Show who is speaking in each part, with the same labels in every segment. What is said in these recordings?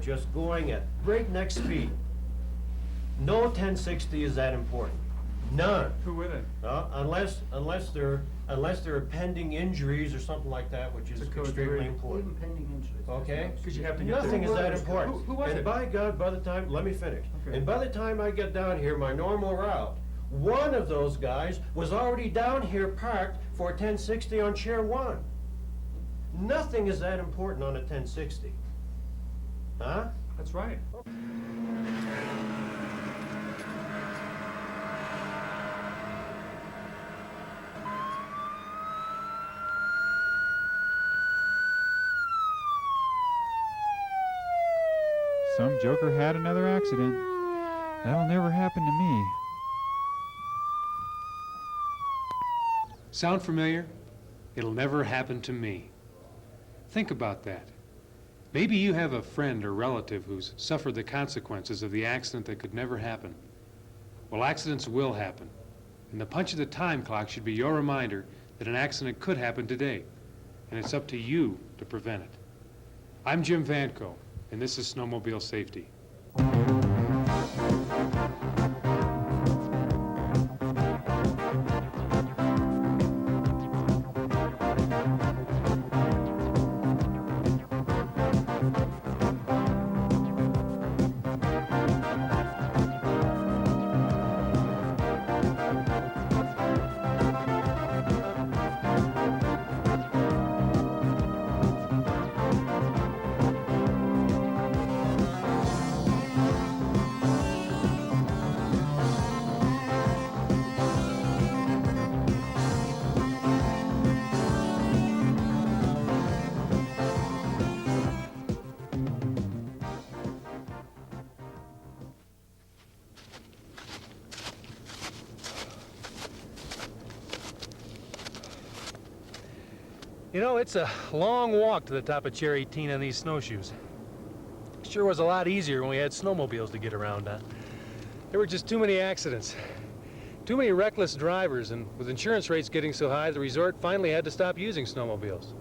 Speaker 1: just going at breakneck speed. No 1060 is that important. None.
Speaker 2: Who would it?
Speaker 1: Unless there are pending injuries or something like that, which is extremely important.
Speaker 3: Even pending injuries.
Speaker 1: Okay?
Speaker 2: Because you have to get
Speaker 1: Nothing is that
Speaker 2: Who
Speaker 1: important.
Speaker 2: was
Speaker 1: And
Speaker 2: it?
Speaker 1: by God, by the time, let me finish.
Speaker 2: Okay.
Speaker 1: And by the time I get down here, my normal route, one of those guys was already down here parked for a 1060 on chair one. Nothing is that important on a 1060. Huh?
Speaker 2: That's right.
Speaker 4: Some joker had another accident. That'll never happen to me.
Speaker 5: Sound familiar? It'll never happen to me. Think about that. Maybe you have a friend or relative who's suffered the consequences of the accident that could never happen. Well, accidents will happen. And the punch of the time clock should be your reminder that an accident could happen today. And it's up to you to prevent it. I'm Jim Vanko, and this is Snowmobile Safety.
Speaker 6: You know, it's a long walk to the top of Chair 18 on these snowshoes. Sure was a lot easier when we had snowmobiles to get around on. There were just too many accidents. Too many reckless drivers, and with insurance rates getting so high, the resort finally had to stop using snowmobiles.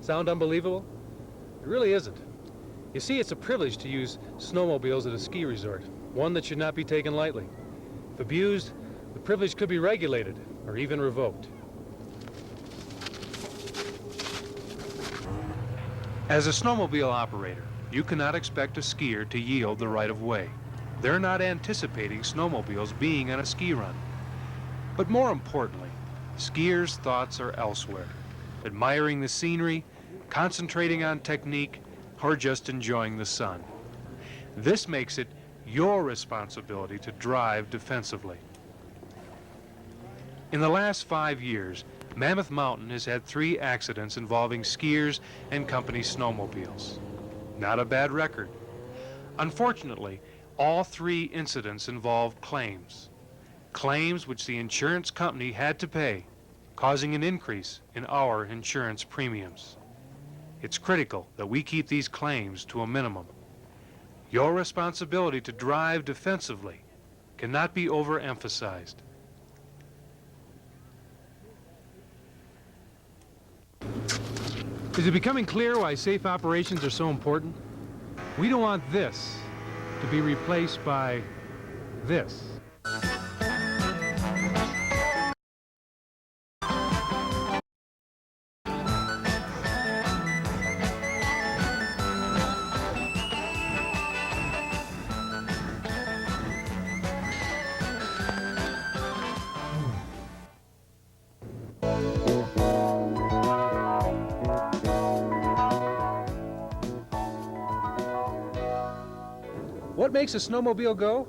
Speaker 6: Sound unbelievable? It really isn't. You see, it's a privilege to use snowmobiles at a ski resort, one that should not be taken lightly. If abused, the privilege could be regulated or even revoked. As a snowmobile operator, you cannot expect a skier to yield the right of way. They're not anticipating snowmobiles being on a ski run. But more importantly, skiers' thoughts are elsewhere, admiring the scenery, concentrating on technique, or just enjoying the sun. This makes it your responsibility to drive defensively. In the last 5 years, Mammoth Mountain has had 3 accidents involving skiers and company snowmobiles. Not a bad record. Unfortunately, all 3 incidents involved claims. Claims which the insurance company had to pay, causing an increase in our insurance premiums. It's critical that we keep these claims to a minimum. Your responsibility to drive defensively cannot be overemphasized. Is it becoming clear why safe operations are so important? We don't want this to be replaced by this. What makes a snowmobile go?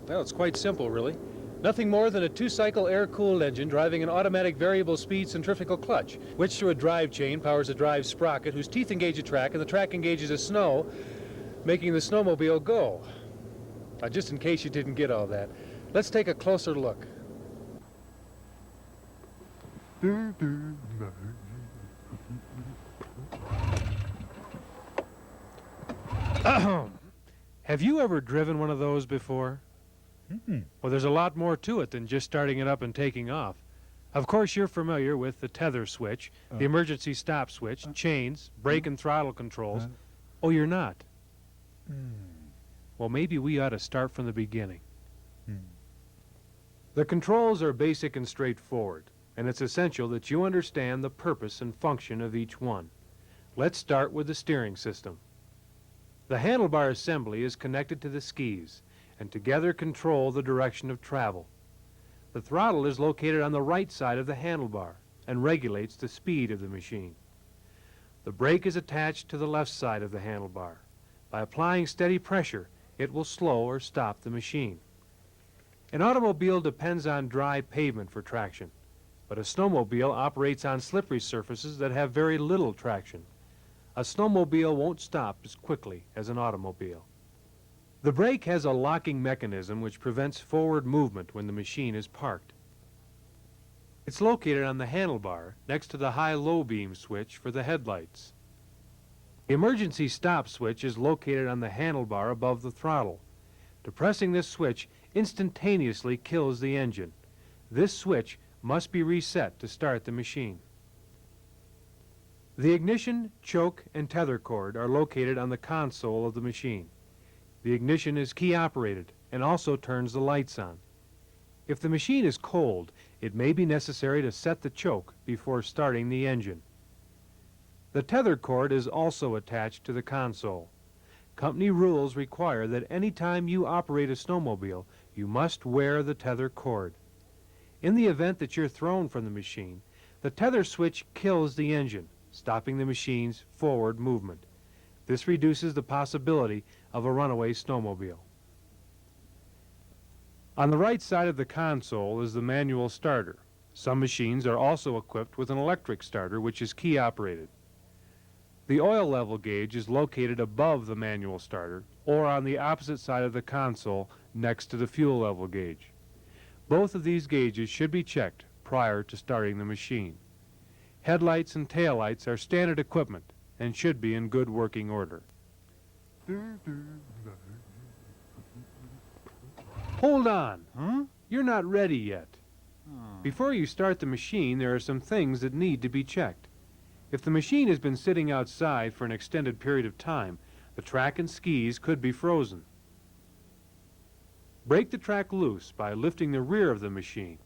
Speaker 6: Well, it's quite simple, really. Nothing more than a 2-cycle air-cooled engine driving an automatic variable speed centrifugal clutch, which through a drive chain powers a drive sprocket whose teeth engage a track and the track engages a snow, making the snowmobile go. Now, just in case you didn't get all that, let's take a closer look. Have you ever driven one of those before? Well, there's a lot more to it than just starting it up and taking off. Of course, you're familiar with the tether switch, the emergency stop switch, chains, brake and throttle controls. Oh, you're not? Well, maybe we ought to start from the beginning. The controls are basic and straightforward, and it's essential that you understand the purpose and function of each one. Let's start with the steering system. The handlebar assembly is connected to the skis, and together control the direction of travel. The throttle is located on the right side of the handlebar and regulates the speed of the machine. The brake is attached to the left side of the handlebar. By applying steady pressure, it will slow or stop the machine. An automobile depends on dry pavement for traction, but a snowmobile operates on slippery surfaces that have very little traction. A snowmobile won't stop as quickly as an automobile. The brake has a locking mechanism which prevents forward movement when the machine is parked. It's located on the handlebar next to the high-low beam switch for the headlights. The emergency stop switch is located on the handlebar above the throttle. Depressing this switch instantaneously kills the engine. This switch must be reset to start the machine. The ignition, choke, and tether cord are located on the console of the machine. The ignition is key-operated and also turns the lights on. If the machine is cold, it may be necessary to set the choke before starting the engine. The tether cord is also attached to the console. Company rules require that any time you operate a snowmobile, you must wear the tether cord. In the event that you're thrown from the machine, the tether switch kills the engine, stopping the machine's forward movement. This reduces the possibility of a runaway snowmobile. On the right side of the console is the manual starter. Some machines are also equipped with an electric starter, which is key-operated. The oil level gauge is located above the manual starter or on the opposite side of the console next to the fuel level gauge. Both of these gauges should be checked prior to starting the machine. Headlights and taillights are standard equipment and should be in good working order. Hold on.
Speaker 4: Huh?
Speaker 6: You're not ready yet.
Speaker 4: Oh.
Speaker 6: Before you start the machine, there are some things that need to be checked. If the machine has been sitting outside for an extended period of time, the track and skis could be frozen. Break the track loose by lifting the rear of the machine.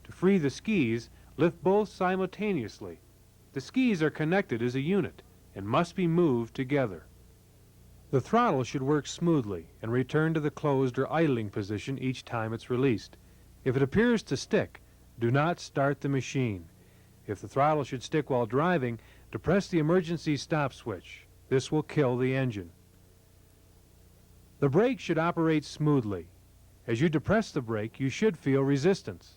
Speaker 6: To free the skis, lift both simultaneously. The skis are connected as a unit and must be moved together. The throttle should work smoothly and return to the closed or idling position each time it's released. If it appears to stick, do not start the machine. If the throttle should stick while driving, depress the emergency stop switch. This will kill the engine. The brake should operate smoothly. As you depress the brake, you should feel resistance.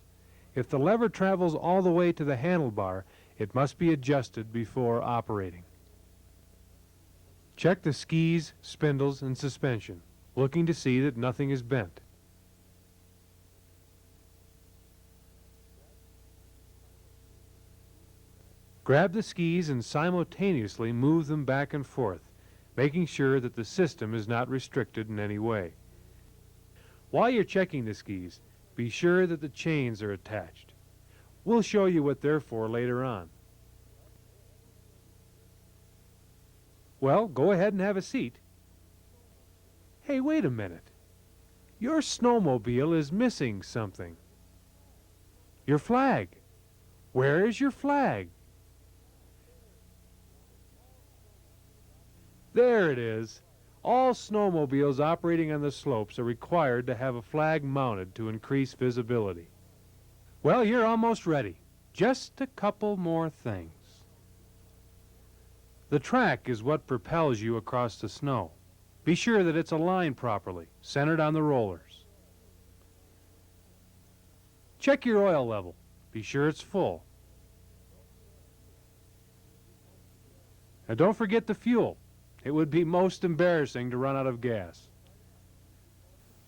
Speaker 6: If the lever travels all the way to the handlebar, it must be adjusted before operating. Check the skis, spindles, and suspension, looking to see that nothing is bent. Grab the skis and simultaneously move them back and forth, making sure that the system is not restricted in any way. While you're checking the skis, be sure that the chains are attached. We'll show you what they're for later on. Well, go ahead and have a seat. Hey, wait a minute. Your snowmobile is missing something. Your flag. Where is your flag? There it is. All snowmobiles operating on the slopes are required to have a flag mounted to increase visibility. Well, you're almost ready. Just a couple more things. The track is what propels you across the snow. Be sure that it's aligned properly, centered on the rollers. Check your oil level. Be sure it's full. And don't forget the fuel. It would be most embarrassing to run out of gas.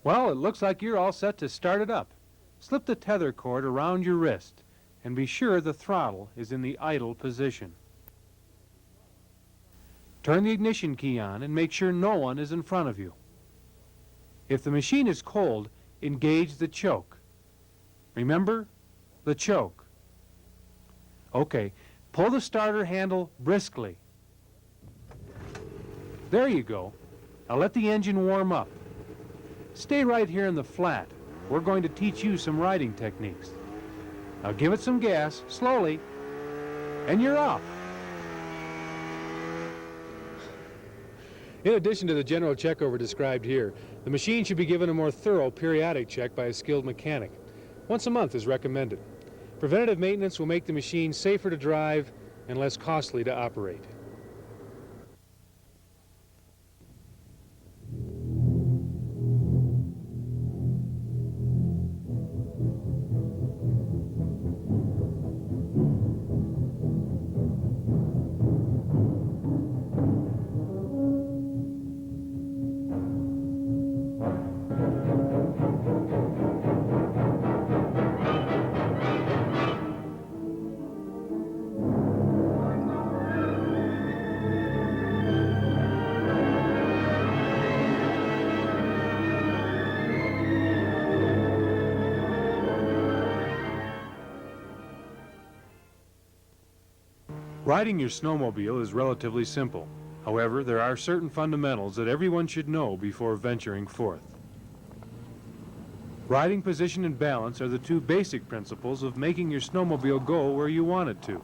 Speaker 6: Well, it looks like you're all set to start it up. Slip the tether cord around your wrist and be sure the throttle is in the idle position. Turn the ignition key on and make sure no one is in front of you. If the machine is cold, engage the choke. Remember, the choke. Okay, pull the starter handle briskly. There you go. Now let the engine warm up. Stay right here in the flat. We're going to teach you some riding techniques. Now give it some gas, slowly, and you're off. In addition to the general checkover described here, the machine should be given a more thorough periodic check by a skilled mechanic. Once a month is recommended. Preventative maintenance will make the machine safer to drive and less costly to operate. Riding your snowmobile is relatively simple. However, there are certain fundamentals that everyone should know before venturing forth. Riding position and balance are the two basic principles of making your snowmobile go where you want it to.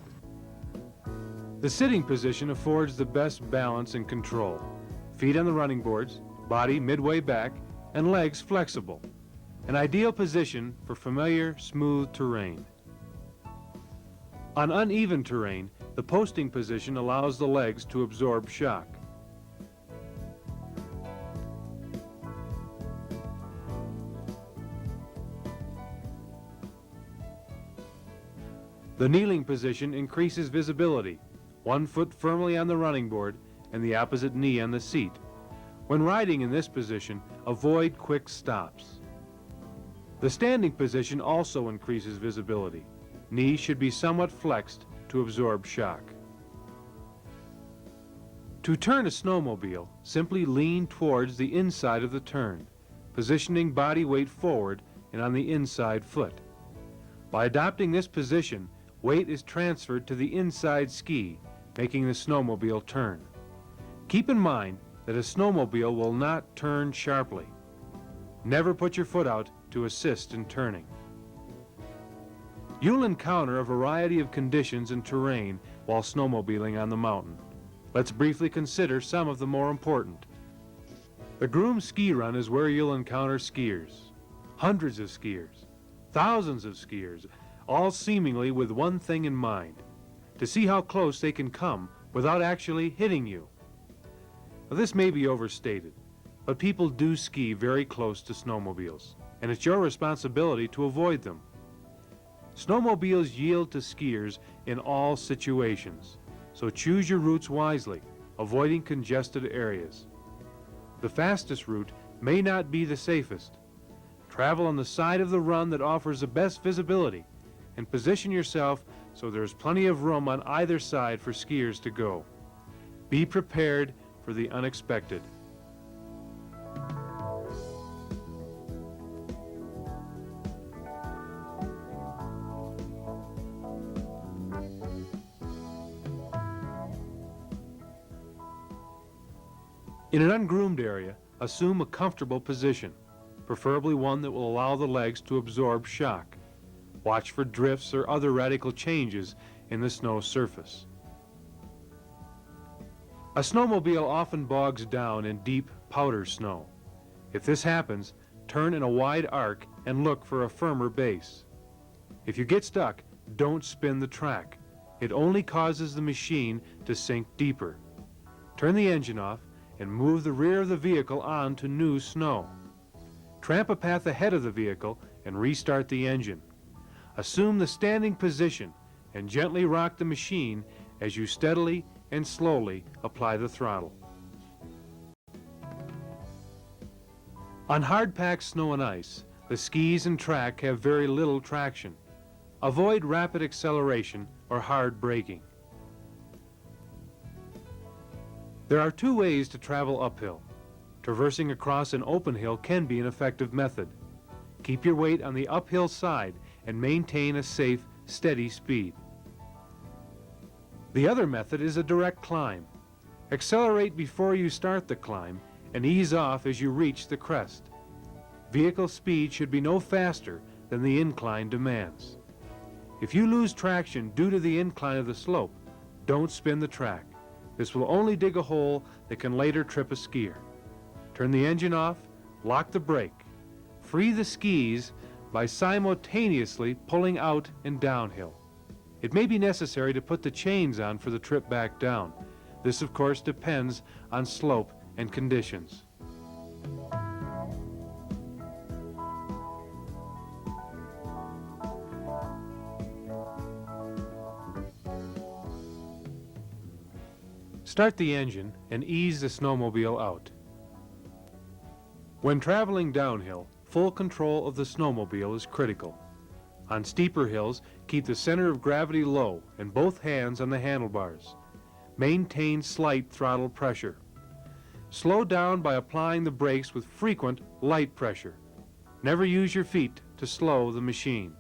Speaker 6: The sitting position affords the best balance and control. Feet on the running boards, body midway back, and legs flexible. An ideal position for familiar, smooth terrain. On uneven terrain, the posting position allows the legs to absorb shock. The kneeling position increases visibility, one foot firmly on the running board and the opposite knee on the seat. When riding in this position, avoid quick stops. The standing position also increases visibility. Knees should be somewhat flexed to absorb shock. To turn a snowmobile, simply lean towards the inside of the turn, positioning body weight forward and on the inside foot. By adopting this position, weight is transferred to the inside ski, making the snowmobile turn. Keep in mind that a snowmobile will not turn sharply. Never put your foot out to assist in turning. You'll encounter a variety of conditions and terrain while snowmobiling on the mountain. Let's briefly consider some of the more important. The groomed ski run is where you'll encounter skiers. Hundreds of skiers, thousands of skiers, all seemingly with one thing in mind: to see how close they can come without actually hitting you. Now, this may be overstated, but people do ski very close to snowmobiles, and it's your responsibility to avoid them. Snowmobiles yield to skiers in all situations, so choose your routes wisely, avoiding congested areas. The fastest route may not be the safest. Travel on the side of the run that offers the best visibility, and position yourself so there's plenty of room on either side for skiers to go. Be prepared for the unexpected. In an ungroomed area, assume a comfortable position, preferably one that will allow the legs to absorb shock. Watch for drifts or other radical changes in the snow surface. A snowmobile often bogs down in deep powder snow. If this happens, turn in a wide arc and look for a firmer base. If you get stuck, don't spin the track. It only causes the machine to sink deeper. Turn the engine off and move the rear of the vehicle on to new snow. Tramp a path ahead of the vehicle and restart the engine. Assume the standing position and gently rock the machine as you steadily and slowly apply the throttle. On hard-packed snow and ice, the skis and track have very little traction. Avoid rapid acceleration or hard braking. There are two ways to travel uphill. Traversing across an open hill can be an effective method. Keep your weight on the uphill side and maintain a safe, steady speed. The other method is a direct climb. Accelerate before you start the climb and ease off as you reach the crest. Vehicle speed should be no faster than the incline demands. If you lose traction due to the incline of the slope, don't spin the track. This will only dig a hole that can later trip a skier. Turn the engine off, lock the brake. Free the skis by simultaneously pulling out and downhill. It may be necessary to put the chains on for the trip back down. This, of course, depends on slope and conditions. Start the engine and ease the snowmobile out. When traveling downhill, full control of the snowmobile is critical. On steeper hills, keep the center of gravity low and both hands on the handlebars. Maintain slight throttle pressure. Slow down by applying the brakes with frequent light pressure. Never use your feet to slow the machine.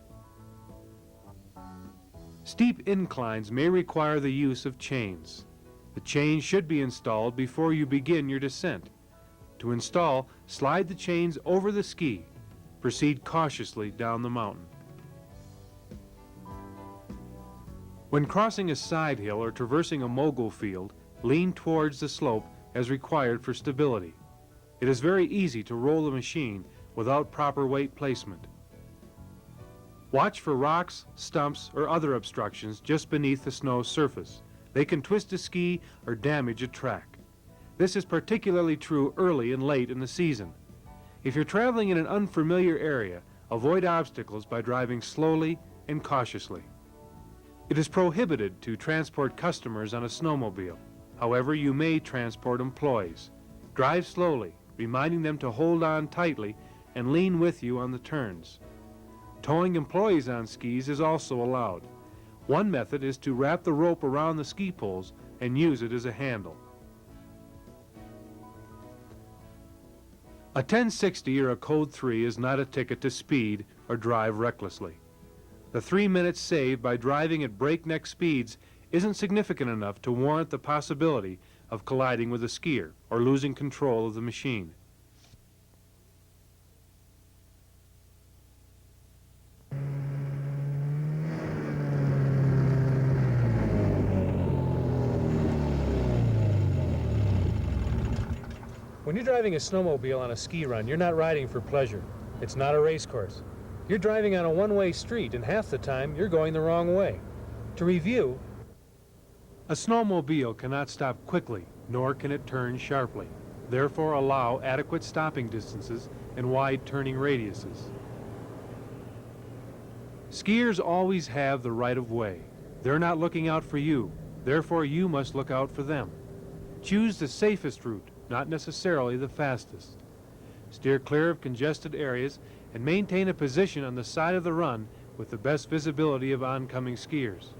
Speaker 6: Steep inclines may require the use of chains. The chains should be installed before you begin your descent. To install, slide the chains over the ski. Proceed cautiously down the mountain. When crossing a side hill or traversing a mogul field, lean towards the slope as required for stability. It is very easy to roll the machine without proper weight placement. Watch for rocks, stumps, or other obstructions just beneath the snow surface. They can twist a ski or damage a track. This is particularly true early and late in the season. If you're traveling in an unfamiliar area, avoid obstacles by driving slowly and cautiously. It is prohibited to transport customers on a snowmobile. However, you may transport employees. Drive slowly, reminding them to hold on tightly and lean with you on the turns. Towing employees on skis is also allowed. One method is to wrap the rope around the ski poles and use it as a handle. A 1060 or a Code 3 is not a ticket to speed or drive recklessly. The 3 minutes saved by driving at breakneck speeds isn't significant enough to warrant the possibility of colliding with a skier or losing control of the machine.
Speaker 5: When you're driving a snowmobile on a ski run, you're not riding for pleasure. It's not a race course. You're driving on a one-way street, and half the time, you're going the wrong way. To review,
Speaker 6: A snowmobile cannot stop quickly, nor can it turn sharply. Therefore, allow adequate stopping distances and wide turning radiuses. Skiers always have the right of way. They're not looking out for you. Therefore, you must look out for them. Choose the safest route, not necessarily the fastest. Steer clear of congested areas and maintain a position on the side of the run with the best visibility of oncoming skiers.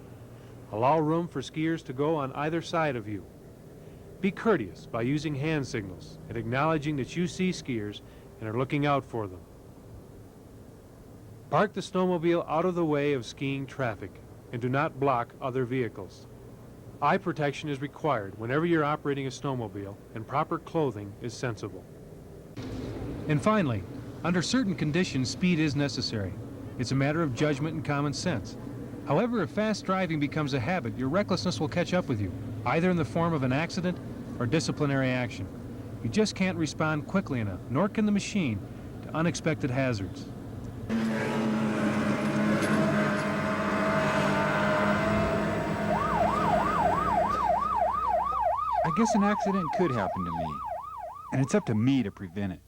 Speaker 6: Allow room for skiers to go on either side of you. Be courteous by using hand signals and acknowledging that you see skiers and are looking out for them. Park the snowmobile out of the way of skiing traffic and do not block other vehicles. Eye protection is required whenever you're operating a snowmobile, and proper clothing is sensible.
Speaker 5: and finally, under certain conditions, speed is necessary. It's a matter of judgment and common sense. However, if fast driving becomes a habit, your recklessness will catch up with you, either in the form of an accident or disciplinary action. You just can't respond quickly enough, nor can the machine, to unexpected hazards.
Speaker 4: I guess an accident could happen to me, and it's up to me to prevent it.